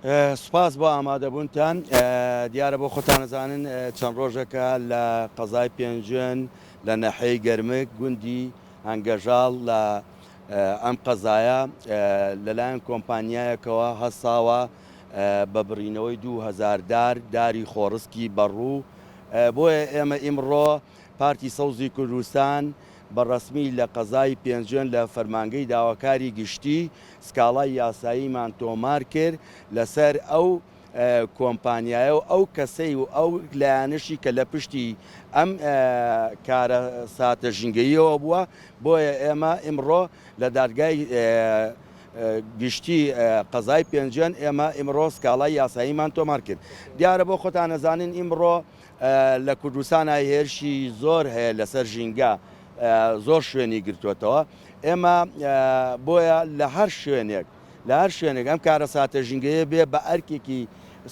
سوپاس بۆ ئامادەبوونتان دیارە بۆ خۆتان نەزانن چەند ڕۆژێکە لە قەزای پێنجێن لە نەحەی گەرمک گوندی هەنگەژاڵ لە ئەم قەزایە لەلایەن کۆمپانیایەکەوە هەساوە بە بڕینەوەی 2000 داری خۆڕسکی بەڕوو بۆیە ئێمە ئیمڕۆ پارتی سەوزی کوردستان بەڕەسمی لە قەزای پێنجێن لە فەرمانگەی داواکاری گشتی سکاڵای یاساییمان تۆمار کرد لەسەر ئەو کۆمپانیایە و ئەو کەسەی و ئەو لایەنشی کە لە پشتی ئەم کارە ساتە ژینگەییەوە بووە بۆیە ئێمە ئیمڕۆ لە دادگای گشتی قەزای پێنجێن ئێمە ئیمڕۆ سکاڵای یاساییمان تۆمار کرد دیارە بۆ خۆتان نەزانن ئیمڕۆ لە کوردستانە هێرشی زۆر هەیە لەسەر ژینگە زۆر شوێنی گرتوێتەوە ئێمە بۆیە لە هەر شوێنێک ئەم کارە ساتە ژینگەیە بێ بە ئەرکێکی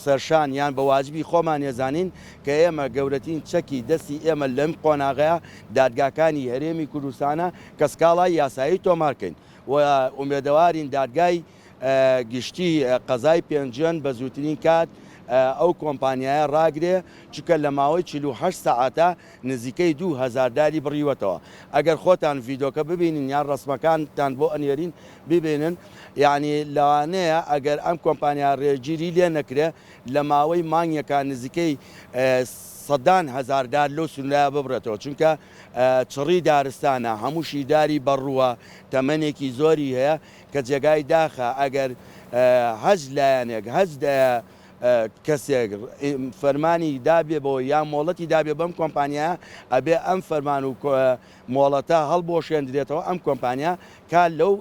سەرشان یان بە واجبی خۆمان ێزانین کە ئێمە گەورەترین چەکی دەستی ئێمە لەم قۆناغەیە دادگاکانی هەرێمی کوردستانە کە سکاڵای یاسایی تۆمارکەین و ئومێدەوارین دادگای گشتی قەزای پێنجێن بە زووترین کات ئەو کۆمپانیایە ڕاگرێ چکە لە ماوەی 48 سەعاتە نزیکەی 2000 داری بڕیوەتەوە ئەگەر خۆتان ڤیدۆکە ببینین یان ڕسمەکانتان بۆ ئەنێرین ببینن یعنی لەوانەیە ئەگەر ئەم کۆمپانیا ڕێگیری لێ نەکرێ لە ماوەی مانگێکان نزیکەی سەدان هەزار دار لەو سنوورە ببرێتەوە چونکە چڕی دارستانە هەمووشی داری بەڕووە تەمەنێکی زۆری هەیە کە جێگای داخە ئەگەر هەج لایەنێک کەسێک فەرمانی دابێ بۆ یان مۆڵەتی دابێ بەم کۆمپانیا ئەبێ ئەم فەرمان و مۆڵەتە هەڵبۆشێندرێتەوە ئەم کۆمپانیا کا لەو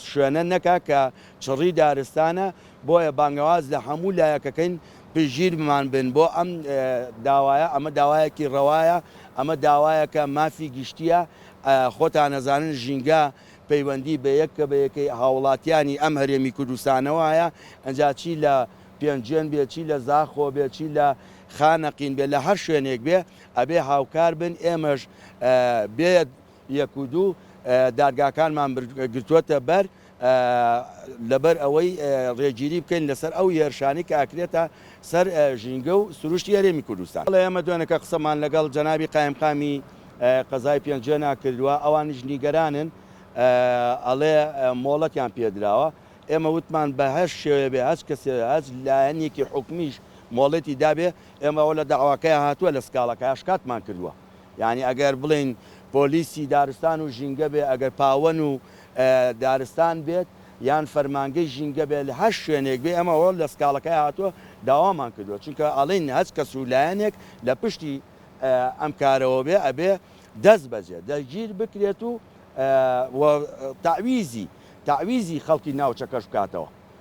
شوێنە نەکا کە چڕی دارستانە بۆیە بانگەواز لە هەموو لایەکەکەین پژگیرمان بن بۆ ئەم داوایە ئەمە داوایەکی ڕەوایە ئەمە داوایەکە مافی گشتیە خۆتان نەزانن ژینگە پەیوەندی بە یەککە بە یەکەی هاوڵاتیانی ئەم هەرێمی کوردستانەوە هەیە ئەنجا چی لە پێنجێن بێ چی لە زاخۆ بێ چی لە خانەقین بێ لە هەر شوێنێک بێ ئەبێ هاوکار بن ئێمەش بێت یەک و دوو دادگاکانمان گرتووەتە بەر لەبەر ئەوەی ڕێگیری بکەین لەسەر ئەو هێرشانی کە ئاکرێتە سەر ژینگە و سروشتی هەرێمی کوردستان ئێمە دوێنێکە قسەمان لەگەڵ جەنابی قایمقامی قەزای پێنجێنا کردووە ئەوانش نیگەرانن ئەڵێ مۆڵەتیان پێدراوە ئێمە وتمان بە هەر شێوێ بێ هەچ کەسێ هەچ لایەنێکی حکمیش مۆڵەتی دابێ ئێمەەوە لە داواکەی هاتووە لە سکاڵەکە شکاتمان کردووە یعنی ئەگەر بڵین پۆلیسی دارستان و ژینگە بێ ئەگەر پاوەن و دارستان بێت یان فەرمانگەی ژینگە بێت لە هەر شوێنێک بێ ئەمەوە لە سکاڵەکەی هاتووە داوامان کردووە چونکە ئەڵین هەچ کەس و لایەنێک لە پشتی ئەم کارەوە بێ ئەبێ دەست بەجێ دەگیر بکرێت و تعویزی خەڵکی ناوچەکەش بکاتەوە